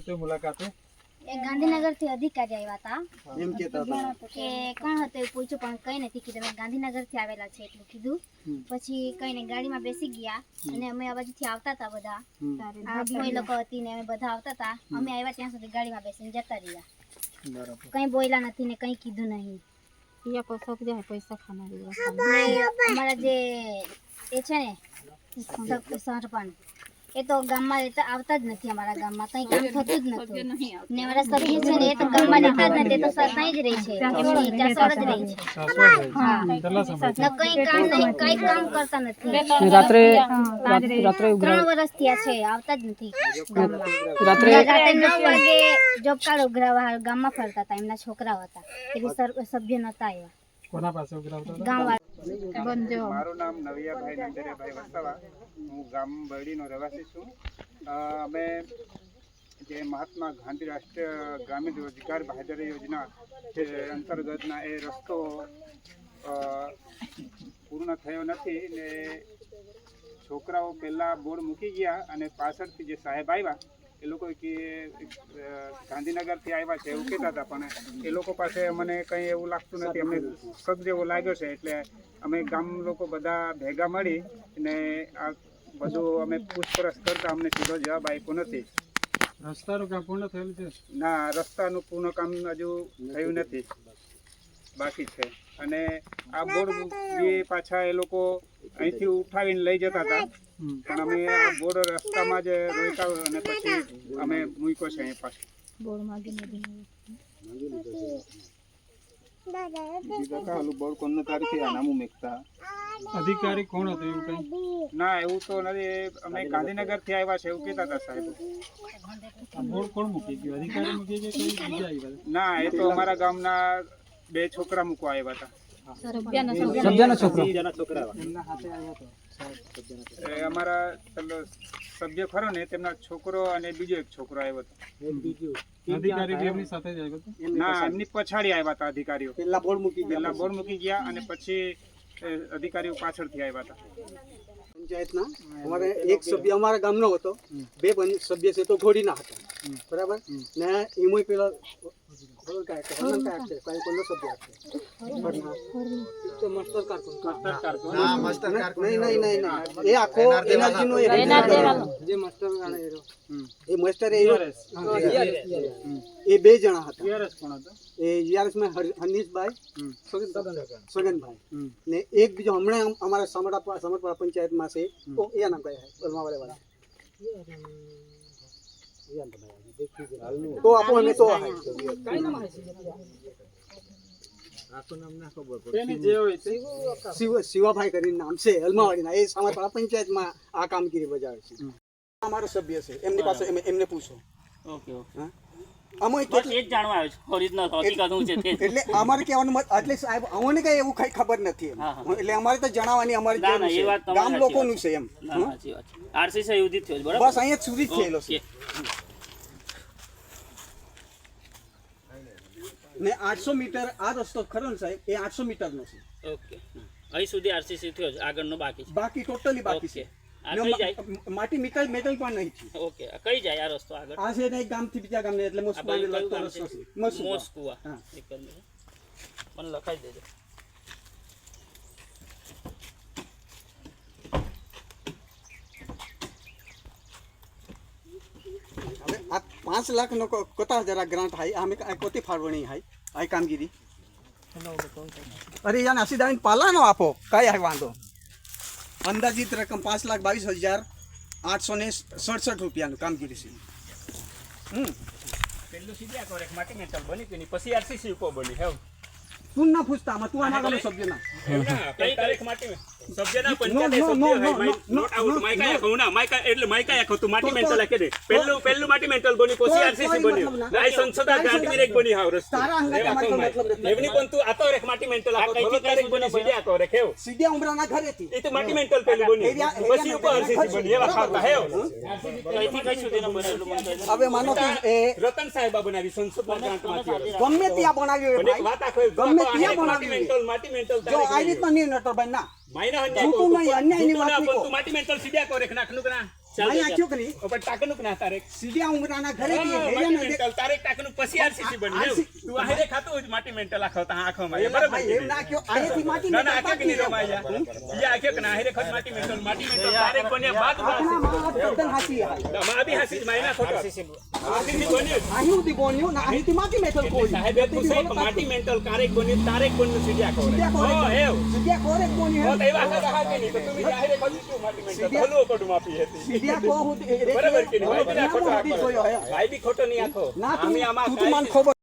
તો મુલાકાતે એક ગાંધીનગરથી અધિકારી આવ્યા હતા એમ કહેતા કે કોણ હતો એ પૂછ્યું પણ કઈ નથી કીધું અમે ગાંધીનગરથી આવેલા છે એટલું કીધું પછી કઈ ને ગાડીમાં બેસી ગયા અને અમે આ બાજુથી આવતા હતા બધા ભાઈ લોકો હતી ને અમે બધા આવતા હતા અમે આવ્યા ત્યાં સુધી ગાડીમાં બેસીને જતા રહ્યા કઈ બોલ્યા નથી ને કઈ કીધું નહીં પૈસા અમારા જે એ છે ને સરપંચ એ તો ગામમાં રહેતા આવતા જ નથી અમારા ગામમાં કઈ કામ થતું જ નતું ને અમારા સખી છે ને એ તો ગામમાં રહેતા જ નથી તો સરસાઈ જ રહી છે એમની ચાસોડ જ રહી છે કઈ કામ નહીં કઈ કામ કરતા નથી રાત્રે 3 વર્ષ થયા છે આવતા જ નથી રાત્રે 9 વાગે જોબ કાર્ડ ઉઘરાવા ગામમાં ફરતા હતા એમના છોકરાઓ હતા એટલે સભ્ય નતા આવ્યા કોના પાસે ઉઘરાવતા ગામવાળા મારું નામ નવિયાભાઈ નંદરેભાઈ વસાવા હું ગામ બરડીનો રહેવાસી છું અમે જે મહાત્મા ગાંધી રાષ્ટ્રીય ગ્રામીણ રોજગાર બાહેધરી યોજના અંતર્ગતના એ રસ્તો પૂર્ણ થયો નથી ને છોકરાઓ પહેલાં બોર્ડ મૂકી ગયા અને પાછળથી જે સાહેબ આવ્યા એ લોકો કે ગાંધીનગરથી આવ્યા છે એવું કહેતા હતા પણ એ લોકો પાસે મને કંઈ એવું લાગતું નથી અમને શક જેવો લાગ્યો છે એટલે અમે ગામ લોકો બધા ભેગા મળી અને આ બધું અમે પૂછપરછ કરતા અમને સીધો જવાબ આપ્યો નથી રસ્તાનું કામ પૂર્ણ થયેલું છે ના રસ્તાનું પૂર્ણ કામ હજુ થયું નથી બાકી છે અને આ બોર્ડ જે પાછા એ લોકો અહીંથી ઉઠાવીને લઈ જતા હતા પણ અમે આ બોર્ડ રસ્તામાં જ રોકાયો અને પછી અમે મૂક્યો છે અહીં પાછું બોર્ડ કોણ તારીખે નામું મેકતા અધિકારી કોણ હતું એવું કઈ ના એવું તો નથી અમે ગાંધીનગરથી આવ્યા છે એવું કહેતા હતા સાહેબ બોર્ડ કોણ મૂકી ગયું અધિકારી મૂકી ગયું કોઈ બીજા આવ્યા ના એ તો અમારા ગામના 2 છોકરા મૂકવા આવ્યા હતા અમારા સભ્ય ખરો ને તેમના છોકરો અને બીજો એક છોકરો આવ્યો હતો અધિકારી એમની સાથે જ આવ્યો હતો ના એમની પછાડી આવ્યા હતા અધિકારીઓ પહેલા બોર્ડ મૂકી ગયા અને પછી અધિકારીઓ પાછળથી આવ્યા હતા પંચાયતના અમારે એક સભ્ય અમારા ગામનો હતો 2 સભ્ય છે તો ઘોડીના હતા બરાબર ને એમાં પેલા એ 2 જણા હતા એ યારસમાં હનીશભાઈ સગનભાઈ ને એક બીજો હમણાં અમારા સમરપરા પંચાયતમાં છે તો એ નામ કયા બલમાવાળા વાળા તો આપો અમે તો શિવાભાઈ કરીને નામ છે અલમાવાડીના એ સમરપરા પંચાયતમાં આ કામગીરી બજાવે છે અમારો સભ્ય છે એમની પાસે એમને પૂછો એટલે અમારે કહેવાનું એટલે સાહેબ અમને કઈ એવું કઈ ખબર નથી એટલે અમારે તો જણાવવાની અમારી ગામ લોકોનું છે એમ બસ અહીંયા સુધી જ થયેલો છે ને 800 મીટર આ રસ્તો ખરો ને સાહેબ એ 800 મીટરનો છે ઓકે અહીં સુધી આરસીસી થયો છે આગળનો બાકી ટોટલી બાકી છે માટી મેટલ પણ નહીં છે ઓકે કઈ જાય આ રસ્તો આગળ આ છે ને એક ગામથી બીજા ગામને એટલે મોસ્કુવા લગતો રસ્તો છે મોસ્કુવા હા એક મિનિટ મને લખાઈ દેજો હવે આ 5 લાખ નો કોતા જરા ગ્રાન્ટ હાઈ આમે કોતી ફાળવણી હાઈ આ કામગીરી અરે યાર આસીદાન પાલાનો આપો કઈ આ વાંધો અંદાજિત રકમ 5,22,867 રૂપિયાનું કામગીરી છે પેલું સીધા કોરેક માટી મેટલ બની કે પછી આરસીસી ઉપર બની હે તું ના પૂછતા માં તું અમારો સભ્ય ના કઈ તારીખ માટી સભ્યના 75 નોટ આઉટ માઈકા કહુના માઈકા એટલે માઈકા એક હતું માટી મેટલ કે દે પેલું માટી મેટલ બની પછી આરસીસી બની આ સંસદા ગ્રાન્ટ મિરેક બની હાવ રસ્તા તારા અંગત મતલબ એવની પણ તું આતો રેક માટી મેટલ આ કઈ તારીખ બની સીધા તો રે કેવ સીધા ઉમરાના ઘરેથી એ તો માટી મેટલ પેલું બની પછી ઉપર આરસીસી બની એવા ખાતા હે કઈથી કઈ સુધીનો બનેલું હવે માનો કે એ રતન સાહેબા બનાવી સંસદના ગ્રાન્ટમાંથી ગમે ત્યાં બનાવ્યો એક વાત આખો ગમે ત્યાં બનાવ્યો માટી મેટલ જો આ રીતના નહીં નટરભાઈ ના માઈના તું નહીં અન્યાય ની વાત નહીં તું માટી મેટલ સીધા કરે નાખનું કરા ભાઈ આખ્યો કે નહીં પણ ટાકનું ના તારે સીધા ઉમરાના ઘરે થી માટી મેન્ટલ તારે ટાકનું પછી આરસીસી બની એવું તું આહરે ખાતો જ માટી મેન્ટલ આખો તા આખો માં બરાબર ભાઈ એમ ના કયો આયેથી માટી ના ના આખે કે નહીં રમાયા ઈ આખે કે ના આહરે ખત માટી મેન્ટલ તારે કોને બાદ તદ્દન હાચી માં બી હાસી માયના ખોટો આરસીસી બન્યો આહી ઉદી બોન્યો ના આહીથી માટી મેટલ કોઈ સાહેબ એ પૂછે માટી મેન્ટલ કારે કોને તારે કોને સીધા કોરે ઓ હેવ સીધા કોરે કોની હે તો એવા હા કે નહીં તો તું આહરે ખત શું માટી મેન્ટલ બોલો પડું માપી હતી સીધા કો હું બરાબર કે નહીં ભાઈ બી ખોટો ભાઈ ભાઈ બી ખોટો નહીં આખો ના આમી આમાં તું માન ખબર